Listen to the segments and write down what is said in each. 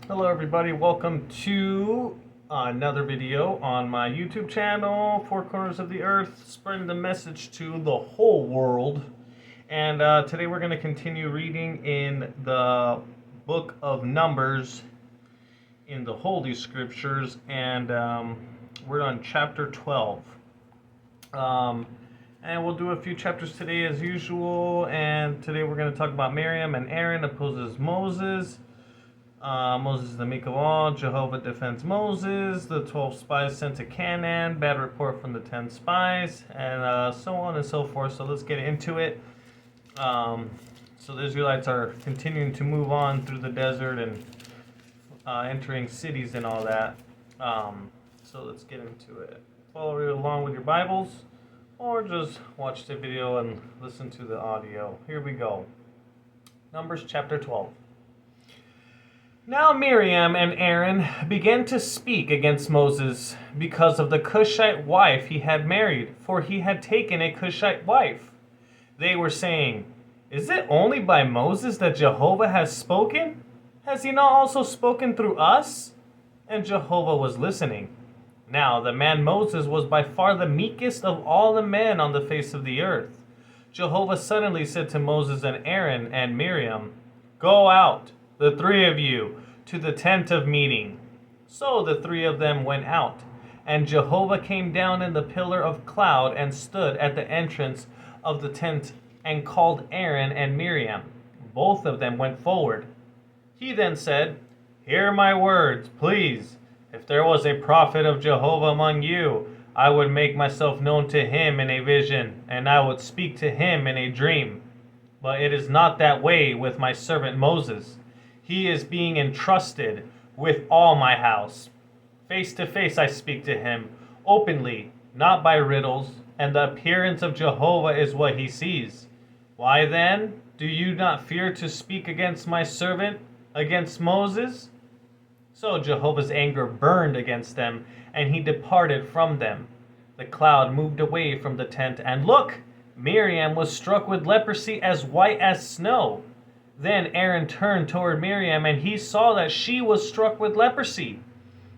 Hello everybody, welcome to another video on my YouTube channel, Four Corners of the Earth, spreading the message to the whole world. And today we're going to continue reading in the book of Numbers in the Holy Scriptures, and we're on chapter 12. And we'll do a few chapters today as usual, and today we're going to talk about Miriam and Aaron opposes Moses. Moses is the meek of all. Jehovah defends Moses. The 12 spies sent to Canaan. Bad report from the 10 spies. And so on and so forth. So let's get into it. So the Israelites are continuing to move on through the desert and entering cities and all that. So let's get into it. Follow along with your Bibles, or just watch the video and listen to the audio. Here we go. Numbers chapter 12. Now Miriam and Aaron began to speak against Moses because of the Cushite wife he had married, for he had taken a Cushite wife. They were saying, "Is it only by Moses that Jehovah has spoken? Has he not also spoken through us?" And Jehovah was listening. Now the man Moses was by far the meekest of all the men on the face of the earth. Jehovah suddenly said to Moses and Aaron and Miriam, "Go out, the three of you, to the tent of meeting." So the three of them went out, and Jehovah came down in the pillar of cloud and stood at the entrance of the tent and called Aaron and Miriam. Both of them went forward. He then said, "Hear my words, please. If there was a prophet of Jehovah among you, I would make myself known to him in a vision, and I would speak to him in a dream. But it is not that way with my servant Moses. He is being entrusted with all my house. Face to face I speak to him, openly, not by riddles, and the appearance of Jehovah is what he sees. Why then do you not fear to speak against my servant, against Moses?" So Jehovah's anger burned against them, and he departed from them. The cloud moved away from the tent, and look, Miriam was struck with leprosy as white as snow. Then Aaron turned toward Miriam, and he saw that she was struck with leprosy.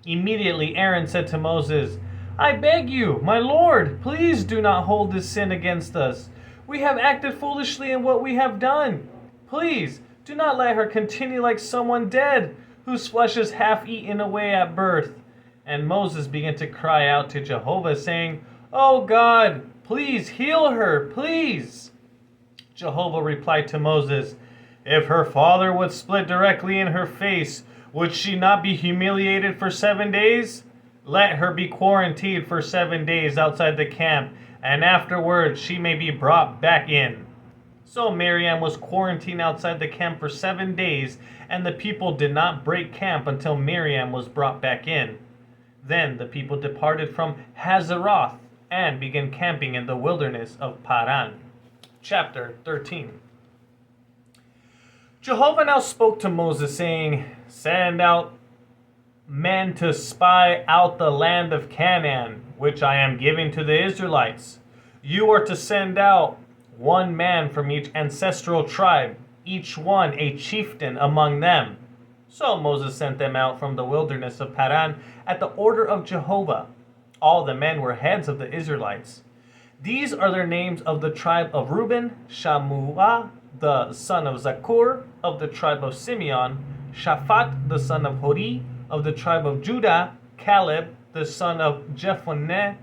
Immediately Aaron said to Moses, "I beg you, my lord, please do not hold this sin against us. We have acted foolishly in what we have done. Please do not let her continue like someone dead, whose flesh is half eaten away at birth." And Moses began to cry out to Jehovah, saying, "Oh God, please heal her, please." Jehovah replied to Moses, "If her father would split directly in her face, would she not be humiliated for 7 days? Let her be quarantined for 7 days outside the camp, and afterwards she may be brought back in." So Miriam was quarantined outside the camp for 7 days, and the people did not break camp until Miriam was brought back in. Then the people departed from Hazeroth and began camping in the wilderness of Paran. Chapter 13. Jehovah now spoke to Moses, saying, "Send out men to spy out the land of Canaan, which I am giving to the Israelites. You are to send out one man from each ancestral tribe, each one a chieftain among them." So Moses sent them out from the wilderness of Paran at the order of Jehovah. All the men were heads of the Israelites. These are their names of the tribe of Reuben: Shammua, the son of Zakur, of the tribe of Simeon; Shaphat, the son of Hori, of the tribe of Judah; Caleb, the son of Jephunneh,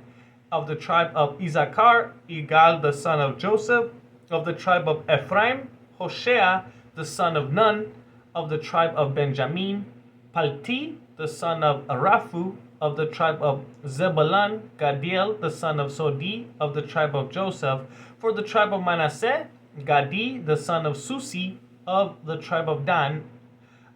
of the tribe of Issachar; Igal, the son of Joseph, of the tribe of Ephraim; Hoshea, the son of Nun, of the tribe of Benjamin; Palti, the son of Raphu, of the tribe of Zebulun; Gadiel, the son of Sodi, of the tribe of Joseph; for the tribe of Manasseh, Gadi, the son of Susi, of the tribe of Dan;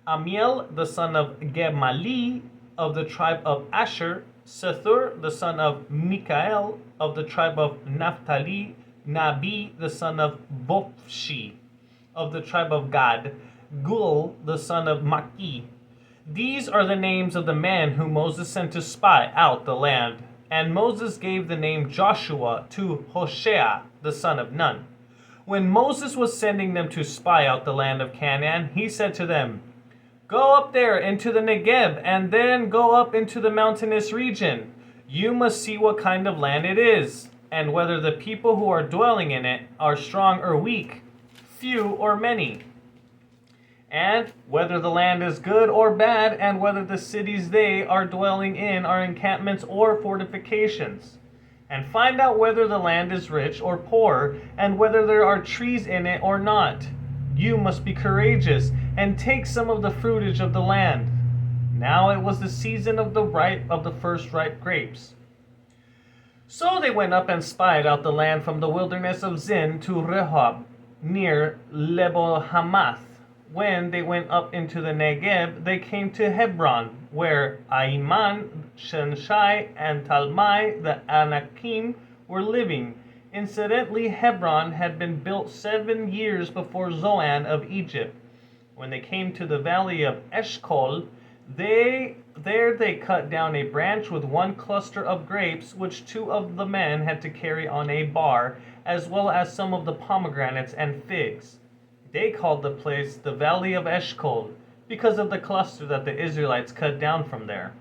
Amiel, the son of Gemali, of the tribe of Asher; Sethur, the son of Mikael, of the tribe of Naphtali; Nabi, the son of Bophshi, of the tribe of Gad; Gul, the son of Maki. These are the names of the men whom Moses sent to spy out the land. And Moses gave the name Joshua to Hoshea, the son of Nun. When Moses was sending them to spy out the land of Canaan, he said to them, Go up there into the Negev, and then go up into the mountainous region. You must see what kind of land it is, and whether the people who are dwelling in it are strong or weak, few or many, and whether the land is good or bad, and whether the cities they are dwelling in are encampments or fortifications. And find out whether the land is rich or poor, and whether there are trees in it or not. You must be courageous, and take some of the fruitage of the land. Now it was the season of the first ripe grapes. So they went up and spied out the land from the wilderness of Zin to Rehob, near Lebo-Hamath. When they went up into the Negev, they came to Hebron, where Ahiman, Shenshai, and Talmai, the Anakim, were living. Incidentally, Hebron had been built 7 years before Zoan of Egypt. When they came to the valley of Eshcol, they cut down a branch with one cluster of grapes, which 2 of the men had to carry on a bar, as well as some of the pomegranates and figs. They called the place the Valley of Eshcol, because of the cluster that the Israelites cut down from there.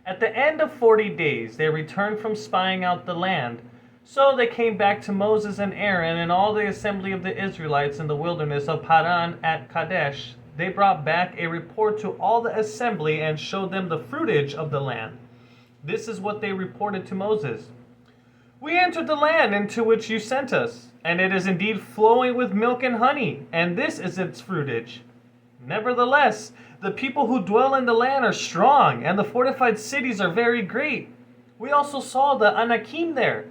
At the end of 40 days, they returned from spying out the land. So they came back to Moses and Aaron and all the assembly of the Israelites in the wilderness of Paran at Kadesh. They brought back a report to all the assembly and showed them the fruitage of the land. This is what they reported to Moses. We entered the land into which you sent us, and it is indeed flowing with milk and honey, and this is its fruitage. Nevertheless, the people who dwell in the land are strong, and the fortified cities are very great. We also saw the Anakim there.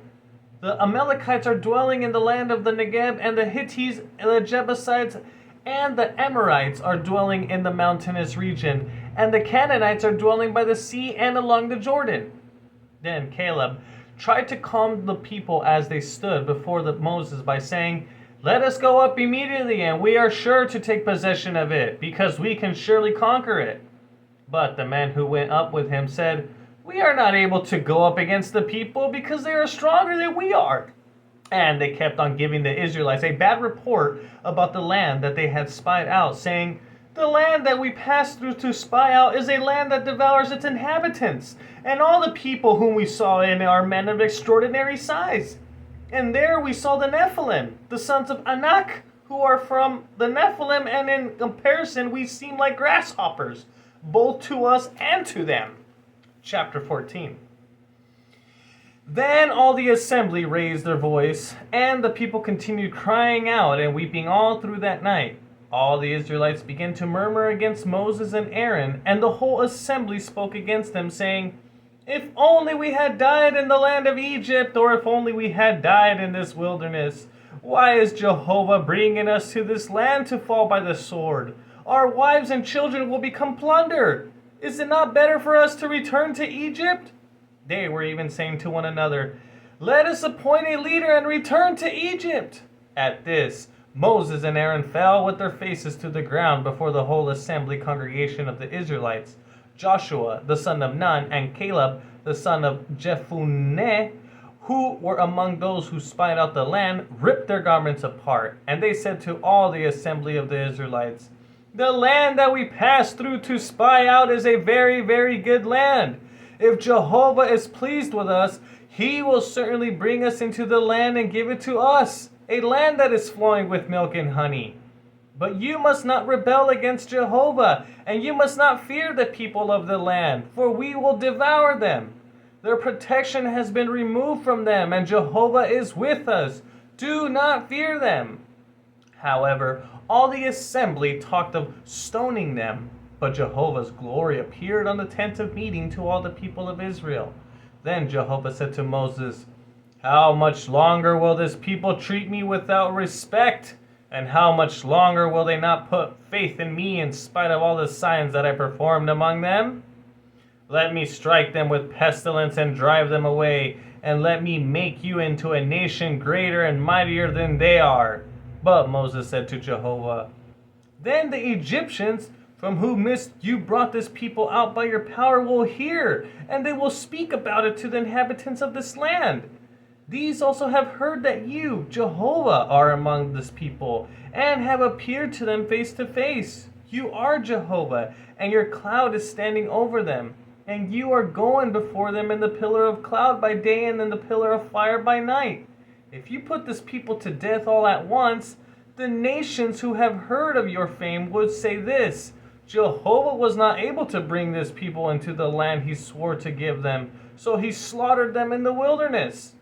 The Amalekites are dwelling in the land of the Negev, and the Hittites, the Jebusites, and the Amorites are dwelling in the mountainous region, and the Canaanites are dwelling by the sea and along the Jordan. Then Caleb tried to calm the people as they stood before Moses by saying, Let us go up immediately, and we are sure to take possession of it, because we can surely conquer it. But the men who went up with him said, We are not able to go up against the people, because they are stronger than we are. And they kept on giving the Israelites a bad report about the land that they had spied out, saying, The land that we passed through to spy out is a land that devours its inhabitants, and all the people whom we saw in it are men of extraordinary size. And there we saw the Nephilim, the sons of Anak, who are from the Nephilim, and in comparison we seem like grasshoppers, both to us and to them. Chapter 14. Then all the assembly raised their voice, and the people continued crying out and weeping all through that night. All the Israelites began to murmur against Moses and Aaron, and the whole assembly spoke against them, saying, If only we had died in the land of Egypt, or if only we had died in this wilderness. Why is Jehovah bringing us to this land to fall by the sword? Our wives and children will become plunder. Is it not better for us to return to Egypt? They were even saying to one another, Let us appoint a leader and return to Egypt. At this, Moses and Aaron fell with their faces to the ground before the whole assembly congregation of the Israelites. Joshua, the son of Nun, and Caleb, the son of Jephunneh, who were among those who spied out the land, ripped their garments apart. And they said to all the assembly of the Israelites, The land that we passed through to spy out is a very, very good land. If Jehovah is pleased with us, he will certainly bring us into the land and give it to us, a land that is flowing with milk and honey. But you must not rebel against Jehovah, and you must not fear the people of the land, for we will devour them. Their protection has been removed from them, and Jehovah is with us. Do not fear them. However, all the assembly talked of stoning them. But Jehovah's glory appeared on the tent of meeting to all the people of Israel. Then Jehovah said to Moses, How much longer will this people treat me without respect? And how much longer will they not put faith in me in spite of all the signs that I performed among them? Let me strike them with pestilence and drive them away, and let me make you into a nation greater and mightier than they are. But Moses said to Jehovah, Then the Egyptians, from whom midst you brought this people out by your power, will hear, and they will speak about it to the inhabitants of this land. These also have heard that you, Jehovah, are among this people, and have appeared to them face to face. You are Jehovah, and your cloud is standing over them. And you are going before them in the pillar of cloud by day and in the pillar of fire by night. If you put this people to death all at once, the nations who have heard of your fame would say this: Jehovah was not able to bring this people into the land he swore to give them, so he slaughtered them in the wilderness.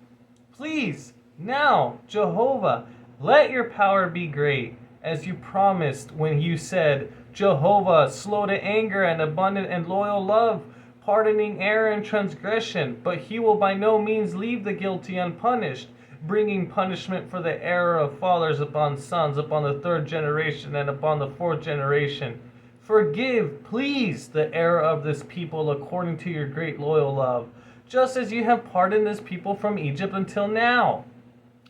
Please, now, Jehovah, let your power be great, as you promised when you said, Jehovah, slow to anger and abundant in loyal love, pardoning error and transgression, but he will by no means leave the guilty unpunished, bringing punishment for the error of fathers upon sons, upon the third generation and upon the fourth generation. Forgive, please, the error of this people according to your great loyal love, just as you have pardoned this people from Egypt until now.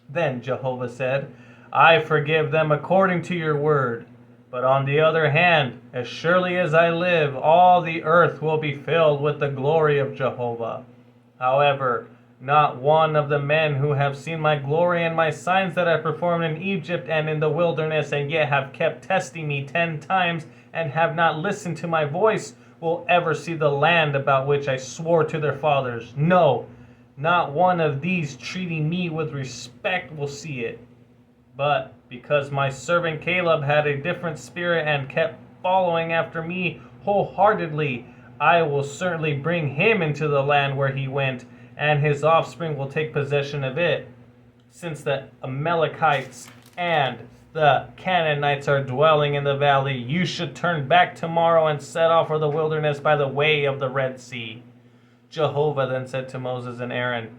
Then Jehovah said, I forgive them according to your word. But on the other hand, as surely as I live, all the earth will be filled with the glory of Jehovah. However, not one of the men who have seen my glory and my signs that I performed in Egypt and in the wilderness, and yet have kept testing me 10 times and have not listened to my voice, will ever see the land about which I swore to their fathers. No, not one of these treating me with respect will see it. But because my servant Caleb had a different spirit and kept following after me wholeheartedly, I will certainly bring him into the land where he went, and his offspring will take possession of it. Since the Amalekites and the Canaanites are dwelling in the valley, you should turn back tomorrow and set off for the wilderness by the way of the Red Sea. Jehovah then said to Moses and Aaron,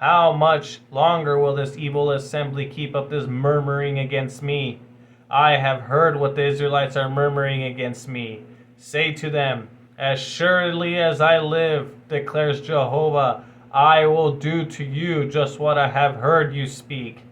how much longer will this evil assembly keep up this murmuring against me? I have heard what the Israelites are murmuring against me. Say to them, as surely as I live, declares Jehovah, I will do to you just what I have heard you speak.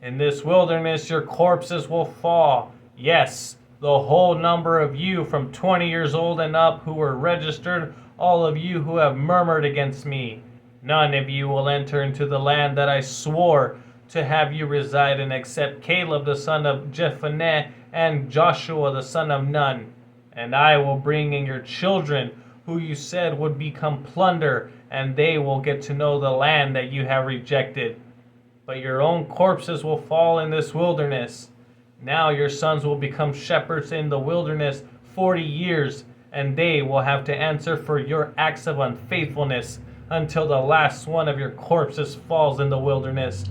In this wilderness your corpses will fall. Yes, the whole number of you from 20 years old and up who were registered, all of you who have murmured against me. None of you will enter into the land that I swore to have you reside in, except Caleb the son of Jephunneh and Joshua the son of Nun. And I will bring in your children, who you said would become plunder, and they will get to know the land that you have rejected. But your own corpses will fall in this wilderness. Now your sons will become shepherds in the wilderness 40 years, and they will have to answer for your acts of unfaithfulness, until the last one of your corpses falls in the wilderness.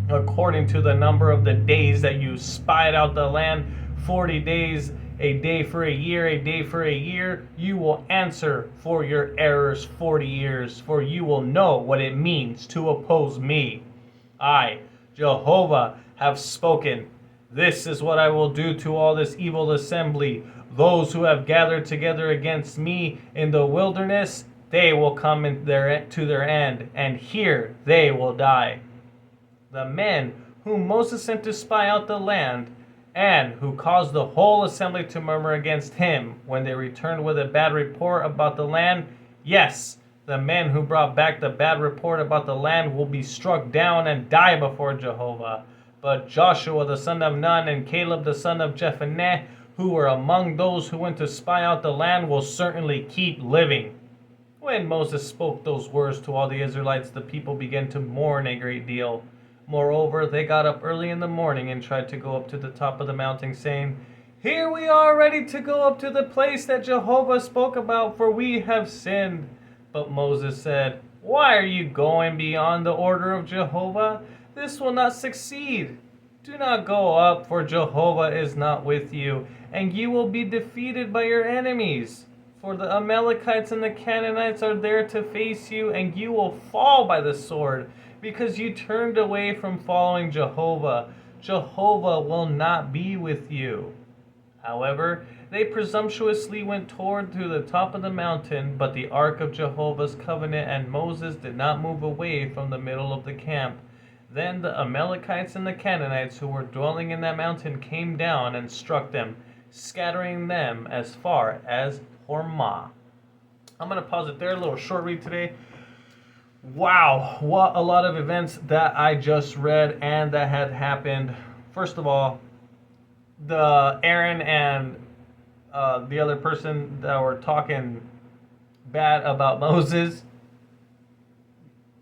According to the number of the days that you spied out the land, 40 days, a day for a day for a year, you will answer for your errors 40 years, for you will know what it means to oppose me. I, Jehovah, have spoken. This is what I will do to all this evil assembly. Those who have gathered together against me in the wilderness, they will come to their end, and here they will die. The men whom Moses sent to spy out the land, and who caused the whole assembly to murmur against him when they returned with a bad report about the land, yes, the men who brought back the bad report about the land will be struck down and die before Jehovah. But Joshua the son of Nun and Caleb the son of Jephunneh, who were among those who went to spy out the land, will certainly keep living. When Moses spoke those words to all the Israelites, the people began to mourn a great deal. Moreover, they got up early in the morning and tried to go up to the top of the mountain, saying, Here we are ready to go up to the place that Jehovah spoke about, for we have sinned. But Moses said, Why are you going beyond the order of Jehovah? This will not succeed. Do not go up, for Jehovah is not with you, and you will be defeated by your enemies. For the Amalekites and the Canaanites are there to face you, and you will fall by the sword, because you turned away from following Jehovah. Jehovah will not be with you. However, they presumptuously went toward to the top of the mountain, but the ark of Jehovah's covenant and Moses did not move away from the middle of the camp. Then the Amalekites and the Canaanites who were dwelling in that mountain came down and struck them, scattering them as far as Hormah. I'm going to pause it there. A little short read today. Wow, what a lot of events that I just read and that had happened. First of all, the Aaron and the other person that were talking bad about Moses,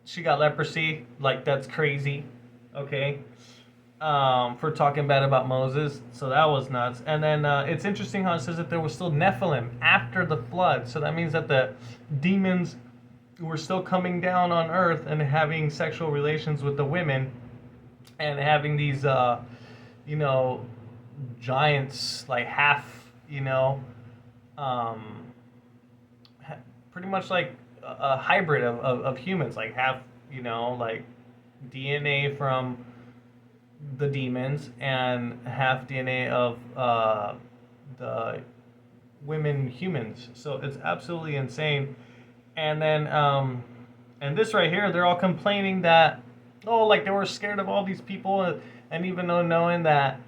she got leprosy. Like, that's crazy. Okay. For talking bad about Moses. So that was nuts. And then it's interesting how it says that there was still Nephilim after the flood. So that means that the demons were still coming down on earth and having sexual relations with the women and having these, you know, giants, like half, you know, um, pretty much like a hybrid of humans, like half, you know, like DNA from the demons and half DNA of the women humans. So it's absolutely insane. And then, and this right here, they're all complaining that, oh, like they were scared of all these people, and even though knowing that,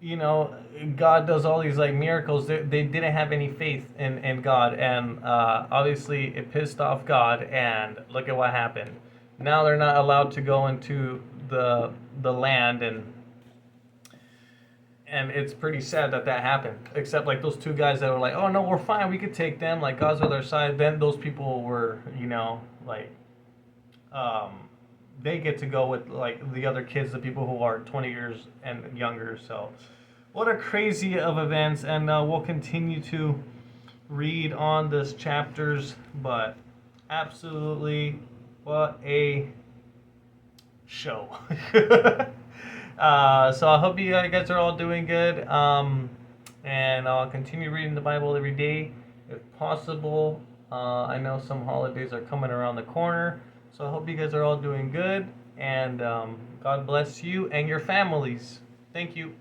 you know, God does all these like miracles, they didn't have any faith in God, and obviously it pissed off God, and look at what happened. Now they're not allowed to go into the land, and it's pretty sad that that happened. Except like those two guys that were like, oh no, we're fine, we could take them, like God's on their side. Then those people were, you know, like, they get to go with like the other kids, the people who are 20 years and younger. So what a crazy of events, and we'll continue to read on this chapters, but absolutely what a show. So I hope you guys are all doing good, and I'll continue reading the Bible every day if possible. I know some holidays are coming around the corner, so I hope you guys are all doing good, and God bless you and your families. Thank you.